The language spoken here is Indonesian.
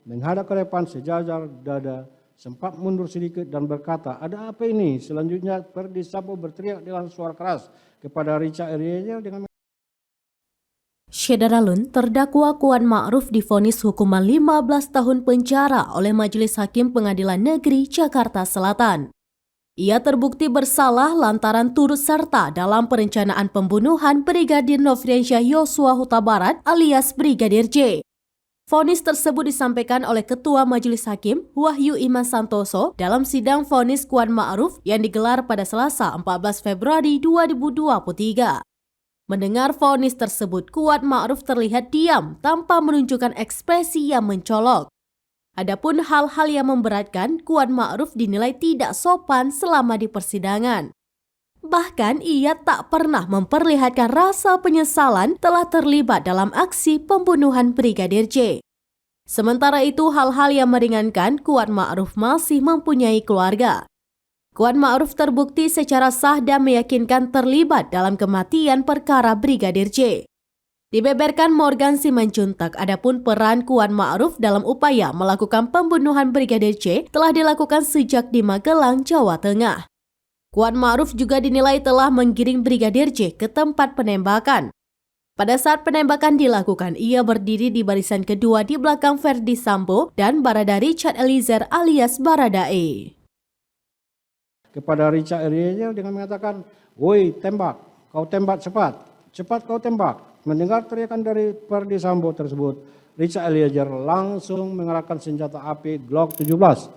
menghadap ke depan sejajar dada, sempat mundur sedikit dan berkata, "Ada apa ini?" Selanjutnya Ferdi Sambo berteriak dengan suara keras kepada Richard Eliezer dengan Syederalun, terdakwa Kuat Ma'ruf divonis hukuman 15 tahun penjara oleh Majelis Hakim Pengadilan Negeri Jakarta Selatan. Ia terbukti bersalah lantaran turut serta dalam perencanaan pembunuhan Brigadir Nofriansyah Yosua Huta Barat alias Brigadir J. Vonis tersebut disampaikan oleh Ketua Majelis Hakim Wahyu Iman Santoso dalam sidang vonis Kuat Ma'ruf yang digelar pada Selasa 14 Februari 2023. Mendengar vonis tersebut, Kuat Ma'ruf terlihat diam tanpa menunjukkan ekspresi yang mencolok. Adapun hal-hal yang memberatkan, Kuat Ma'ruf dinilai tidak sopan selama di persidangan. Bahkan ia tak pernah memperlihatkan rasa penyesalan telah terlibat dalam aksi pembunuhan Brigadir J. Sementara itu, hal-hal yang meringankan, Kuat Ma'ruf masih mempunyai keluarga. Kuat Ma'ruf terbukti secara sah dan meyakinkan terlibat dalam kematian perkara Brigadir J. Dibeberkan Morgan Simanjuntak, adapun peran Kuat Ma'ruf dalam upaya melakukan pembunuhan Brigadir J telah dilakukan sejak di Magelang, Jawa Tengah. Kuat Ma'ruf juga dinilai telah menggiring Brigadir J ke tempat penembakan. Pada saat penembakan dilakukan, ia berdiri di barisan kedua di belakang Ferdi Sambo dan Barada Richard Eliezer alias Baradae. kepada Richard Eliezer dengan mengatakan, "Woi, tembak, kau tembak cepat, cepat kau tembak." Mendengar teriakan dari Ferdi Sambo tersebut, Richard Eliezer langsung mengerahkan senjata api Glock 17